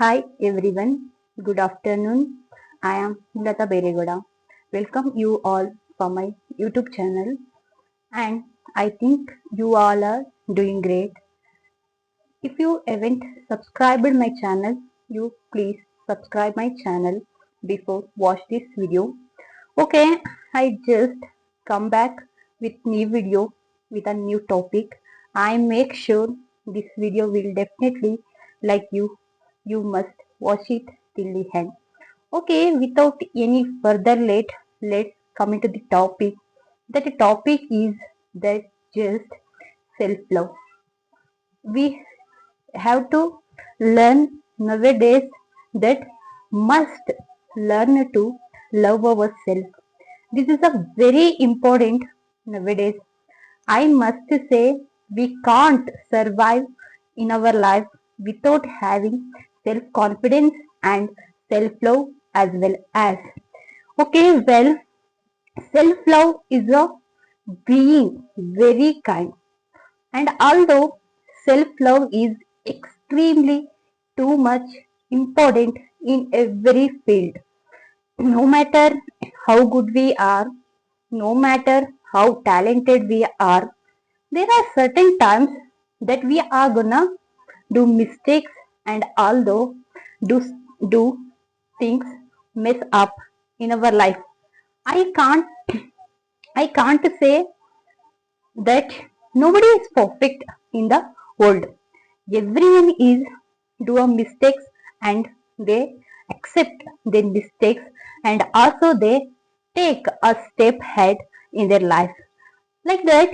Hi everyone, good afternoon. I am Lata Beregoda. Welcome you all for my YouTube channel, and I think you all are doing great. If you haven't subscribed my channel, you please subscribe my channel before watch this video. Okay, I just come back with new video with a new topic. I make sure this video will definitely like you. You must watch it till the end. Okay, without any further late, let's come into the topic. That topic is that just self-love. We have to learn nowadays that must learn to love ourselves. This is a very important nowadays. I must say we can't survive in our life without having self confidence and self love as well as. Okay, well, self love is a being very kind, and although self love is extremely too much important in every field, no matter how good we are, no matter how talented we are, there are certain times that we are gonna do mistakes and although do do things mess up in our life. I can't I can't say that nobody is perfect in the world. Everyone is do a mistakes and they accept their mistakes and also they take a step ahead in their life. Like that,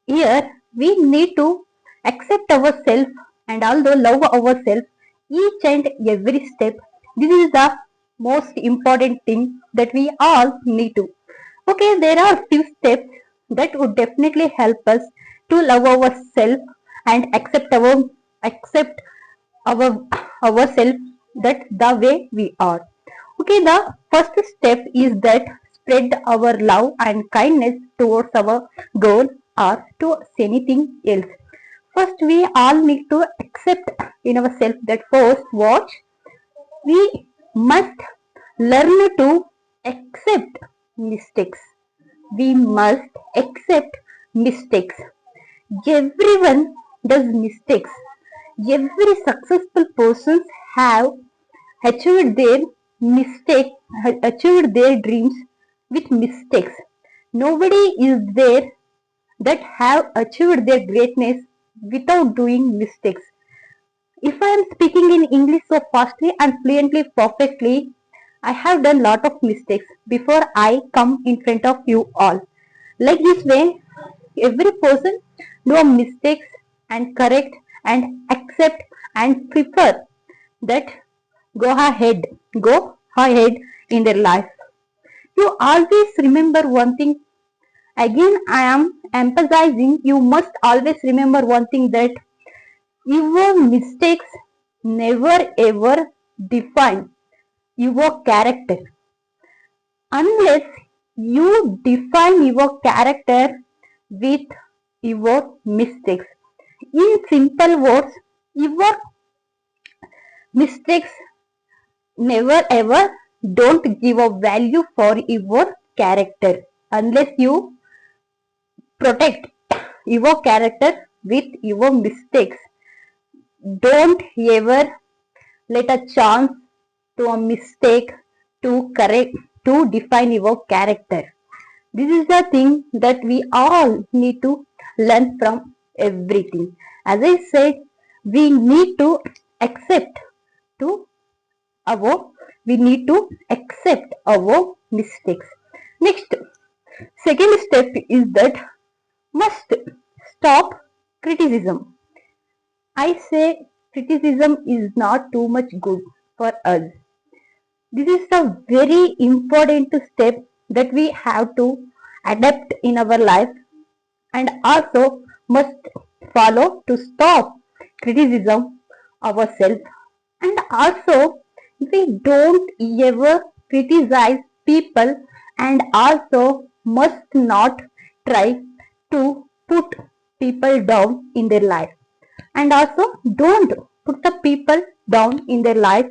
here we need to accept ourselves and although love ourselves each and every step. This is the most important thing that we all need to. Okay, there are few steps that would definitely help us to love ourselves and accept our ourselves that the way we are. Okay, the first step is that spread our love and kindness towards our goal or to anything else. First, we all need to accept in ourselves that first watch we must learn to accept mistakes. We must accept mistakes. Everyone does mistakes. Every successful persons have achieved their mistake, achieved their dreams with mistakes. Nobody is there that have achieved their greatness without doing mistakes. If I am speaking in English so fastly and fluently, perfectly, I have done lot of mistakes before I come in front of you all. Like this way, every person do mistakes and correct and accept and prefer that go ahead in their life. You always remember one thing. Again, I am emphasizing you must always remember one thing that your mistakes never ever define your character unless you define your character with your mistakes. In simple words, your mistakes never ever don't give a value for your character unless you protect your character with your mistakes. Don't ever let a chance to a mistake to correct to define your character. This is the thing that we all need to learn from everything. As I said, we need to accept to our we need to accept our mistakes. Next, second step is that must stop criticism. I say criticism is not too much good for us. This is a very important step that we have to adapt in our life and also must follow to stop criticism ourselves. And also we don't ever criticize people and also must not try to put people down in their life. And also don't put the people down in their life.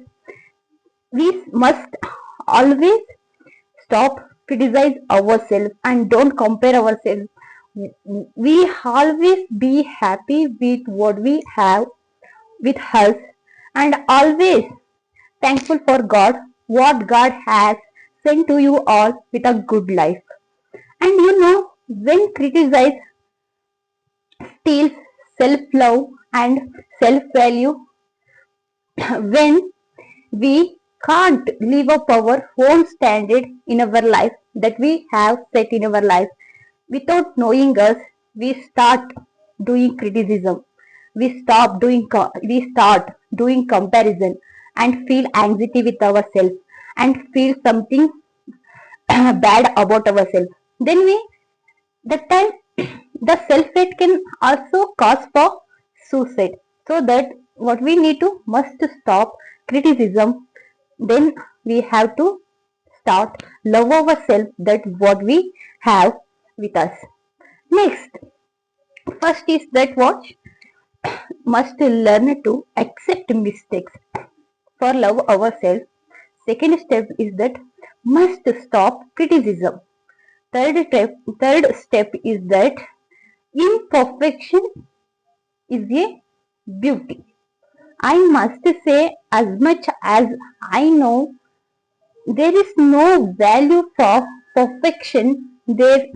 We must always stop criticize ourselves and don't compare ourselves. We always be happy with what we have with us and always thankful for God, what God has sent to you all with a good life. And when criticize steals self-love and self-value, when we can't live up our own standard in our life that we have set in our life without knowing us, we start doing criticism, we start doing comparison and feel anxiety with ourselves and feel something bad about ourselves. Then we that time the self-hate can also cause for suicide. So that what we need to must stop criticism. Then we have to start love ourselves that what we have with us. Next, first is that what must learn to accept mistakes for love ourselves. Second step is that must stop criticism. Third step is that imperfection is a beauty. I must say, as much as I know, there is no value for perfection there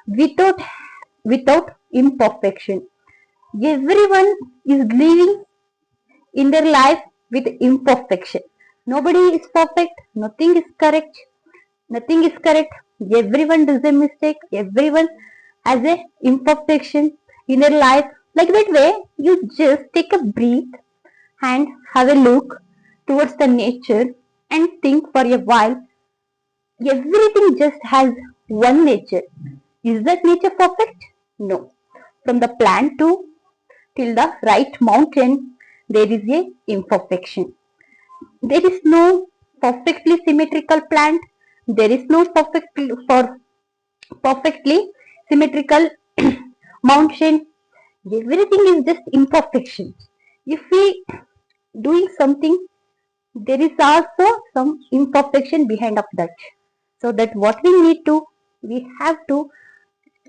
without imperfection. Everyone is living in their life with imperfection. Nobody is perfect. Nothing is correct. Nothing is correct. Everyone does a mistake. Everyone has a imperfection in their life. Like that way, you just take a breath and have a look towards the nature and think for a while. Everything just has one nature. Is that nature perfect? No. From the plant to till the right mountain, there is a imperfection. There is no perfectly symmetrical plant. There is no perfectly symmetrical mountain. Everything is just imperfection. If we doing something, there is also some imperfection behind of that. So that what we have to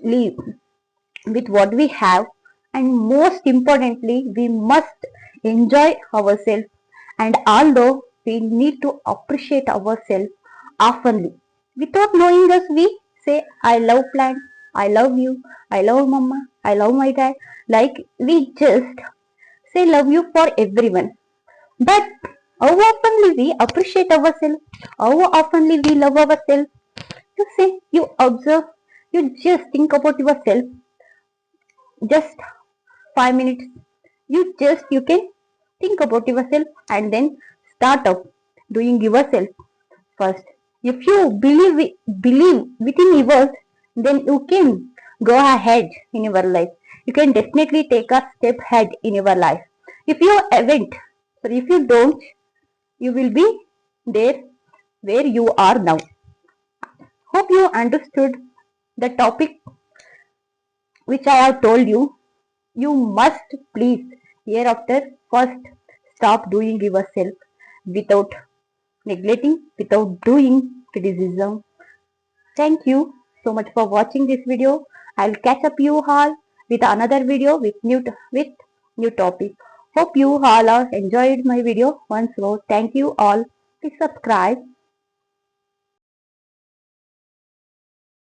live with what we have, and most importantly, we must enjoy ourselves. And although we need to appreciate ourselves oftenly, without knowing us, we say, I love plant, I love you, I love mama, I love my dad. Like we just say love you for everyone. But how oftenly we appreciate ourselves, how oftenly we love ourselves. You say, you observe, you just think about yourself, just 5 minutes. You can think about yourself and then start up doing yourself first. If you believe within yours, then you can go ahead in your life. You can definitely take a step ahead in your life. If you haven't, or if you don't, you will be there where you are now. Hope you understood the topic which I have told you. You must please hereafter first stop doing yourself without neglecting, without doing criticism. Thank you so much for watching this video. I'll catch up you all with another video with new topic. Hope you all have enjoyed my video once more. Thank you all. Please subscribe